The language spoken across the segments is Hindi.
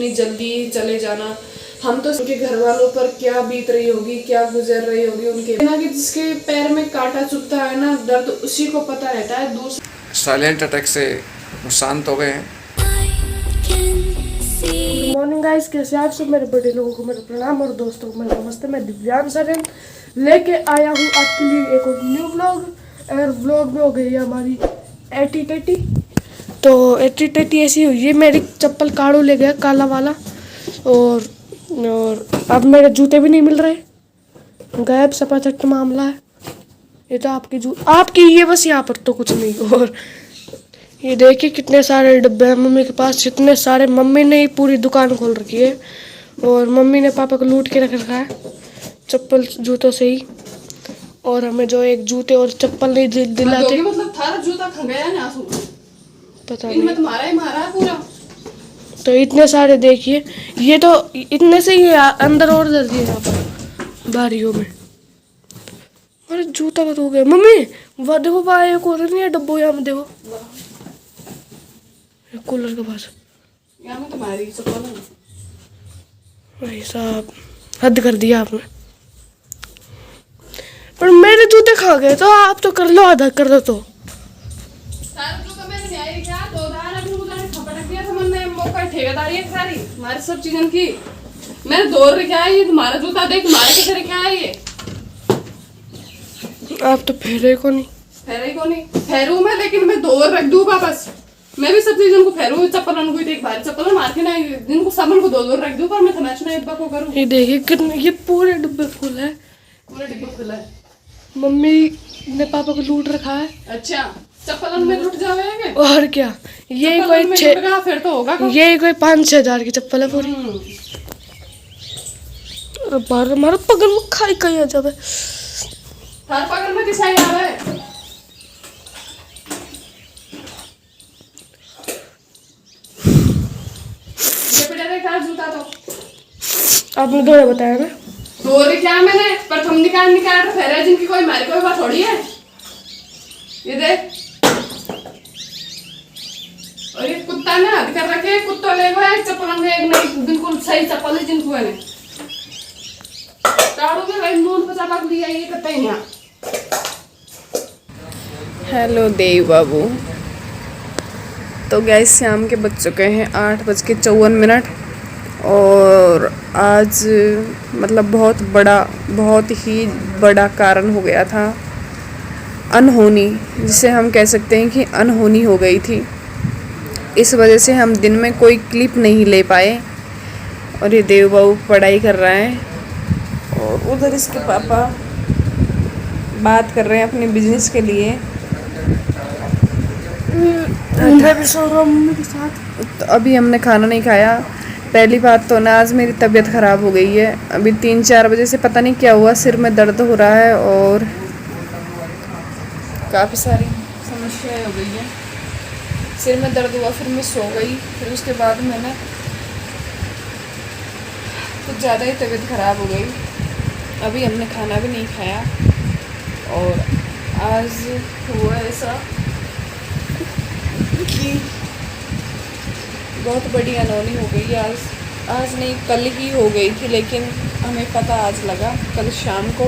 इतनी जल्दी चले जाना। हम तो उनके घर वालों पर क्या बीत रही होगी, क्या गुजर रही होगी उनके ना, कि जिसके पैर में कांटा चुभता है ना, दर्द उसी को पता रहता है। दूसरे साइलेंट अटैक से शांत हो गए हैं। गुड मॉर्निंग गाइस, कैसे आप सब? मेरे बड़े लोगों को मेरा प्रणाम और दोस्तों को मेरा नमस्ते। मैं दिव्यांश सरन लेके आया हूँ आपके लिए एक और न्यू व्लॉग। और व्लॉग में हो गई है हमारी एटी टेटी। तो एटी टेटी ऐसी हुई है, मेरी चप्पल काड़ू ले गया काला वाला, और अब मेरे जूते भी नहीं मिल रहे, गायब सपाचट मामला है ये तो। आपकी ये बस यहाँ पर तो कुछ नहीं। और ये देखिए कितने सारे डब्बे हैं मम्मी के पास, जितने सारे। मम्मी ने ही पूरी दुकान खोल रखी है, और मम्मी ने पापा को लूट के रख रखा है चप्पल जूतों से ही। और हमें जो एक जूते और चप्पल नहीं दिलाते, मतलब थारा जूता खा गया ना, पता इनमें नहीं। तुम्हारा ही मारा है पूरा। तो इतने सारे देखिए, ये तो इतने से ही अंदर और दल दिए यहाँ पर बारियों में। अरे जूता का तो हो गया मम्मी, वह देखो वहाँ एक और नहीं है डब्बो, यहाँ में देखो कूलर के पास। यहाँ में तुम्हारी चप्पल है। भाई साहब हद कर दिया आपने। पर मेरे जूते खा गए, तो आप तो कर लो, आधा कर दो तो। सारे जूता मैंने न्याय किया, तो उधार अपने उधार खपट दिया था मैंने। मौका ठेकेदारी है सारी हमारी सब चीजों की। मैंने दौड़ रही क्या है ये तुम्हारा जूता, देख तुम्हारे किधर क्या है ये। आप तो फेरे को नहीं। फेरे को नहीं फेरू मैं, लेकिन मैं दौड़ रख दूँ वापस। मैं भी सब चीजों को फेरू, चप्पल को एक बार चप्पल मार के ना जिनको सबन को दो रख दूँ, पर मैं थमेश ना इब्बा को करूँ। ये देखिए कितने, ये पूरे डिब्बे फुल है। पूरा डिब्बा खुला है। मम्मी ने पापा को लूट रखा है। अच्छा चप्पल में लुट जावे और क्या, ये कोई फिर तो होगा। ये कोई 5-6 हजार की चप्पल है पूरी। बार हमारा पगल में खाई कहीं आ जावे। हर पगल में किसा आ रहा है। ये बेटा देखा जूता तो आपने दो बताया ना, दो क्या मैंने प्रथम निकाल फेरा, जिनकी कोई मारी कोई बात थोड़ी है। ये देख, और ये कुत्ता ने हद कर रखे, कुत्ता ले गया एक चप्पल में, एक नहीं बिल्कुल सही चप्पल है जिनको है काड़ू में भाई नून पचा लग लिया ये करता ही नहीं। हेलो देव बाबू। तो गैस शाम के बज चुके हैं 8:54, और आज मतलब बहुत ही बड़ा कारण हो गया था, अनहोनी, जिसे हम कह सकते हैं कि अनहोनी हो गई थी। इस वजह से हम दिन में कोई क्लिप नहीं ले पाए। और ये देव बाबू पढ़ाई कर रहा है, और उधर इसके पापा बात कर रहे हैं अपने बिजनेस के लिए। मैं भी सो रहा हूँ मम्मी के साथ। तो अभी हमने खाना नहीं खाया। पहली बात तो ना आज मेरी तबीयत ख़राब हो गई है। अभी 3-4 बजे से पता नहीं क्या हुआ, सिर में दर्द हो रहा है और काफ़ी सारी समस्याएं हो गई हैं। सिर में दर्द हुआ, फिर मैं सो गई, फिर उसके बाद मैंने कुछ ज़्यादा ही तबीयत ख़राब हो गई। अभी हमने खाना भी नहीं खाया, और आज हुआ ऐसा कि बहुत बड़ी अनहोनी हो गई। आज नहीं कल ही हो गई थी, लेकिन हमें पता आज लगा। कल शाम को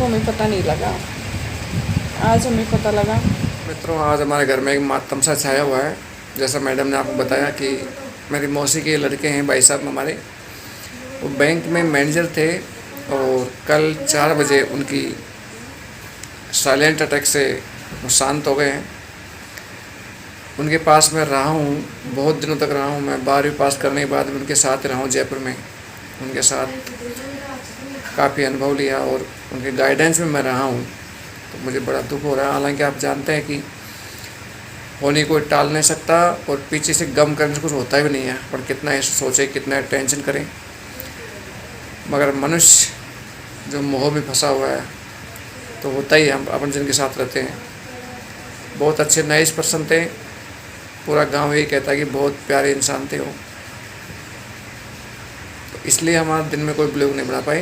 हमें पता नहीं लगा, आज हमें पता लगा। मित्रों, आज हमारे घर में एक मातम सा छाया हुआ है। जैसा मैडम ने आपको बताया कि मेरी मौसी के लड़के हैं भाई साहब हमारे, वो बैंक में मैनेजर थे, और कल 4 बजे उनकी साइलेंट अटैक से शांत हो गए हैं। उनके पास मैं रहा हूँ, बहुत दिनों तक रहा हूँ। मैं 12वीं पास करने के बाद भी उनके साथ रहा हूँ जयपुर में। उनके साथ काफ़ी अनुभव लिया, और उनके गाइडेंस में मैं रहा हूँ। तो मुझे बड़ा दुख हो रहा है। हालांकि आप जानते हैं कि होने कोई टाल नहीं सकता, और पीछे से गम करने से कुछ होता भी नहीं है। पर कितना ऐसे सोचे, कितना टेंशन करें, मगर मनुष्य जो मोह में फंसा हुआ है तो होता ही। हम अपन जिनके साथ रहते हैं, बहुत अच्छे नाइस पर्सन थे। पूरा गांव यही कहता है कि बहुत प्यारे इंसान थे वो। तो इसलिए हमारा दिन में कोई ब्लॉग नहीं बना पाए।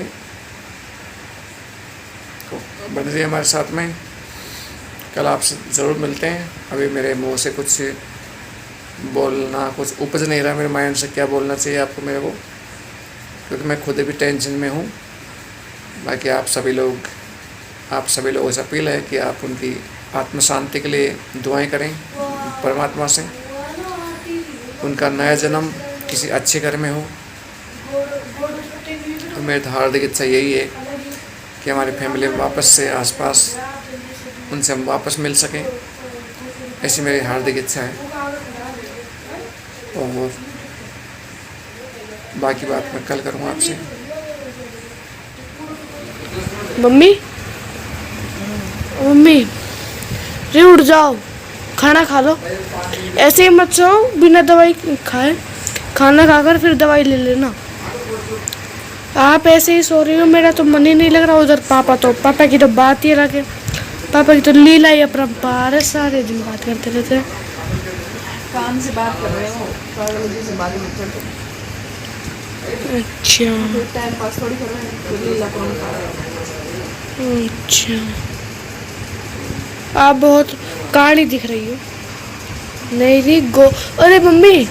तो बन रही हमारे साथ में, कल आपसे ज़रूर मिलते हैं। अभी मेरे मुंह से कुछ बोलना कुछ उपज नहीं रहा मेरे माइंड से, क्या बोलना चाहिए आपको मेरे को, क्योंकि मैं खुद भी टेंशन में हूँ। बाकी आप सभी लोगों से अपील है कि आप उनकी आत्म शांति के लिए दुआएं करें परमात्मा से, उनका नया जन्म किसी अच्छे घर में हो। तो मेरी तो हार्दिक इच्छा यही है कि हमारी फैमिली वापस से आसपास उनसे हम वापस मिल सकें, ऐसी मेरी हार्दिक इच्छा है। और बाकी बात मैं कल करूँगा आपसे। मम्मी मम्मी रे उठ जाओ, खाना खा लो। ऐसे ही मत सो बिना दवाई खाए, खाना खाकर फिर दवाई ले लेना। आप ऐसे ही सो रही हो, मेरा तो मन ही नहीं लग रहा। उधर पापा की तो बात ही अलग है, पापा की तो लीला ही अपरंपार है, सारे दिन बात करते रहते हैं। काम से बात कर रहे हो, पागल से बात मत करो। अच्छा टाइम पास थोड़ी कर रहे हैं, लीला कौन खा रहा है। अच्छा, आप बहुत काली दिख रही हो। नहीं नहीं अरे मम्मी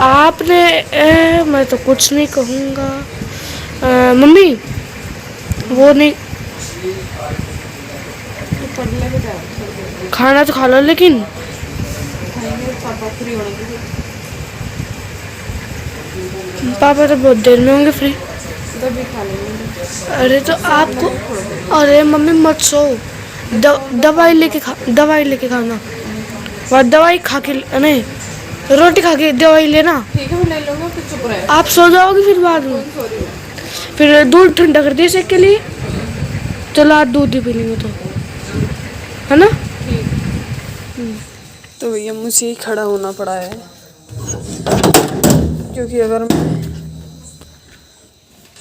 आपने मैं तो कुछ नहीं कहूँगा। मम्मी वो नहीं, खाना तो खा लो, लेकिन पापा फ्री होने के लिए पापा तो बहुत देर में होंगे फ्री। तभी खा लेंगे। अरे तो आपको, अरे मम्मी मत सो, दवाई लेके खाना। और दवाई खा के नहीं, रोटी खा के दवाई लेना। ठीक है मैं ले लूँगा, फिर चुप रहे। आप सो जाओगे फिर बाद में, फिर दूध ठंडा कर दिए सेक के लिए। चलो आज दूध ही पी लेंगे तो, है ना। तो भैया मुझे ही खड़ा होना पड़ा है,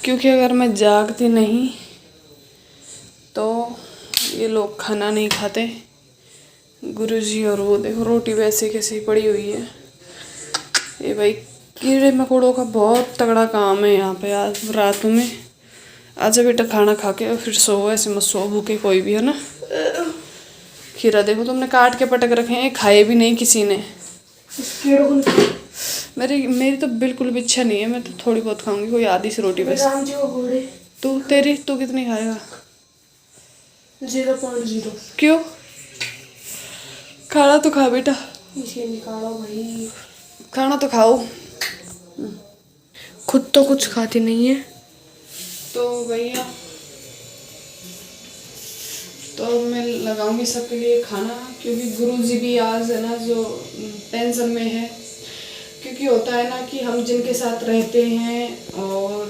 क्योंकि अगर मैं जागती नहीं तो ये लोग खाना नहीं खाते गुरुजी। और वो देखो रोटी वैसे कैसे ही पड़ी हुई है। ये भाई कीड़े मकोड़ों का बहुत तगड़ा काम है यहाँ पे। आज रातों में आजा बेटा खाना खा के और फिर सो, ऐसे मत सो भूखे कोई भी, है ना। खीरा देखो तुमने काट के पटक रखे हैं, खाए भी नहीं किसी ने। मेरी तो बिल्कुल भी इच्छा नहीं है, मैं तो थोड़ी बहुत खाऊंगी, कोई आधी सी रोटी बस। तू कितनी खाएगा? 0.0। क्यों? खाना तो खा बेटा, इसे निकालो भाई, खाना तो खाओ। खुद तो कुछ खाती नहीं है। तो भैया तो मैं लगाऊंगी सबके लिए खाना, क्योंकि गुरुजी भी आज है ना जो टेंशन में है। क्योंकि होता है ना कि हम जिनके साथ रहते हैं, और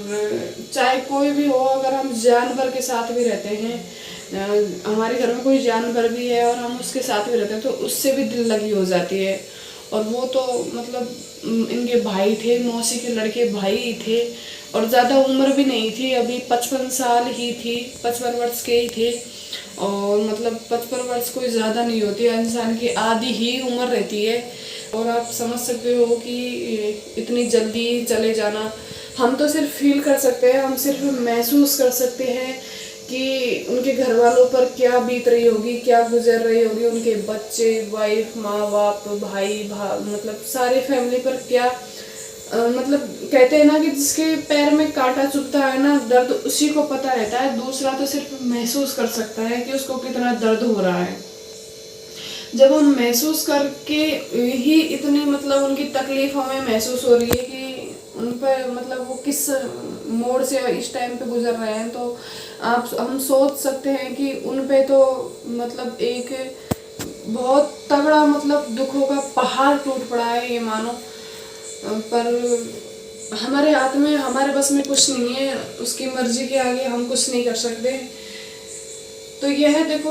चाहे कोई भी हो, अगर हम जानवर के साथ भी रहते हैं, हमारे घर में कोई जानवर भी है और हम उसके साथ भी रहते हैं, तो उससे भी दिल लगी हो जाती है। और वो तो मतलब इनके भाई थे, मौसी के लड़के भाई थे, और ज़्यादा उम्र भी नहीं थी, अभी 55 साल ही थी, 55 वर्ष के ही थे। और मतलब 55 वर्ष कोई ज़्यादा नहीं होती, इंसान की आधी ही उम्र रहती है। और आप समझ सकते हो कि इतनी जल्दी चले जाना, हम तो सिर्फ फील कर सकते हैं, हम सिर्फ महसूस कर सकते हैं कि उनके घर वालों पर क्या बीत रही होगी, क्या गुजर रही होगी, उनके बच्चे, वाइफ, माँ बाप, भाई मतलब सारे फैमिली पर क्या मतलब कहते हैं ना कि जिसके पैर में कांटा चुभता है ना, दर्द उसी को पता रहता है, दूसरा तो सिर्फ महसूस कर सकता है कि उसको कितना दर्द हो रहा है। जब हम महसूस करके ही इतनी मतलब उनकी तकलीफ हमें महसूस हो रही है कि उन पर मतलब वो किस मोड़ से इस टाइम पे गुजर रहे हैं, तो हम सोच सकते हैं कि उन पे तो मतलब एक बहुत तगड़ा मतलब दुखों का पहाड़ टूट पड़ा है, ये मानो। पर हमारे हाथ में, हमारे बस में कुछ नहीं है, उसकी मर्जी के आगे हम कुछ नहीं कर सकते। तो यह देखो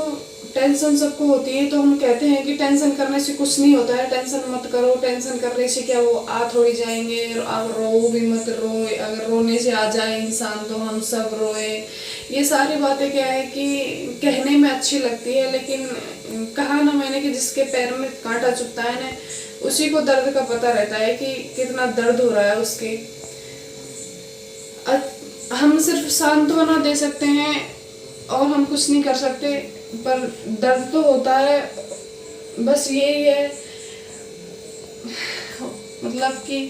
टेंशन सबको होती है, तो हम कहते हैं कि टेंशन करने से कुछ नहीं होता है, टेंशन मत करो, टेंशन करने से क्या वो आ थोड़ी जाएंगे, आप रो भी मत रो, अगर रोने से आ जाए इंसान तो हम सब रोए। ये सारी बातें क्या है कि कहने में अच्छी लगती है, लेकिन कहा ना मैंने कि जिसके पैर में कांटा चुभता है ना, उसी को दर्द का पता रहता है कि कितना दर्द हो रहा है उसके। हम सिर्फ सांत्वना दे सकते हैं और हम कुछ नहीं कर सकते, पर दर्द तो होता है, बस यही है। मतलब कि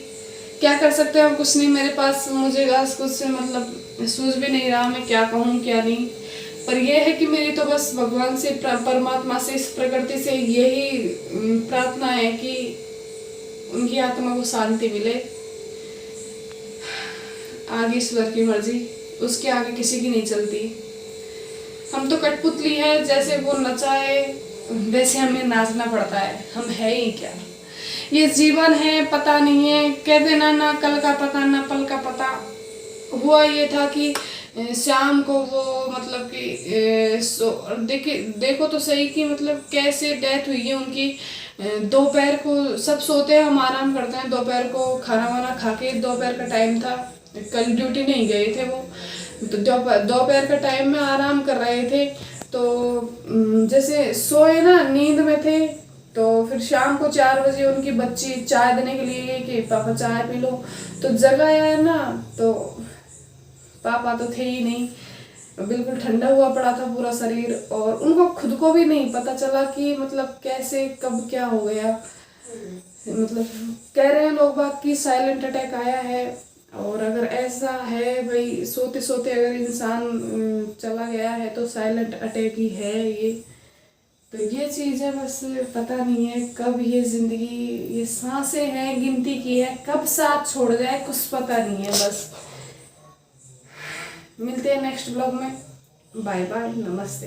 क्या कर सकते हैं, हम कुछ नहीं, मेरे पास मुझे बस कुछ मतलब सूझ भी नहीं रहा मैं क्या कहूँ क्या नहीं। पर यह है कि मेरी तो बस भगवान से, परमात्मा से, इस प्रकृति से यही प्रार्थना है कि उनकी आत्मा को शांति मिले। आगे ईश्वर की मर्जी, उसके आगे किसी की नहीं चलती। हम तो कठपुतली है, जैसे वो नचाए वैसे हमें नाचना पड़ता है, हम है ही क्या। ये जीवन है, पता नहीं है, कह देना ना कल का पता ना पल का पता। हुआ ये था कि शाम को वो मतलब कि देखो तो सही कि मतलब कैसे डेथ हुई है उनकी। दोपहर को सब सोते हैं, हम आराम करते हैं, दोपहर को खाना वाना खा के, दोपहर का टाइम था, कल ड्यूटी नहीं गए थे वो, तो दोपहर का टाइम में आराम कर रहे थे। तो जैसे सोए ना, नींद में थे, तो फिर शाम को 4 बजे उनकी बच्ची चाय देने के लिए गई कि पापा चाय पी लो, तो जगाया है ना, तो पापा तो थे ही नहीं, बिल्कुल ठंडा हुआ पड़ा था पूरा शरीर, और उनको खुद को भी नहीं पता चला कि मतलब कैसे कब क्या हो गया। मतलब कह रहे हैं लोग बात कि साइलेंट अटैक आया है, और अगर ऐसा है भाई, सोते सोते अगर इंसान चला गया है तो साइलेंट अटैक ही है ये। तो ये चीज़ है, बस पता नहीं है कब ये जिंदगी, ये सांसें हैं गिनती की है, कब साथ छोड़ जाए कुछ पता नहीं है। बस मिलते हैं नेक्स्ट ब्लॉग में, बाय बाय, नमस्ते।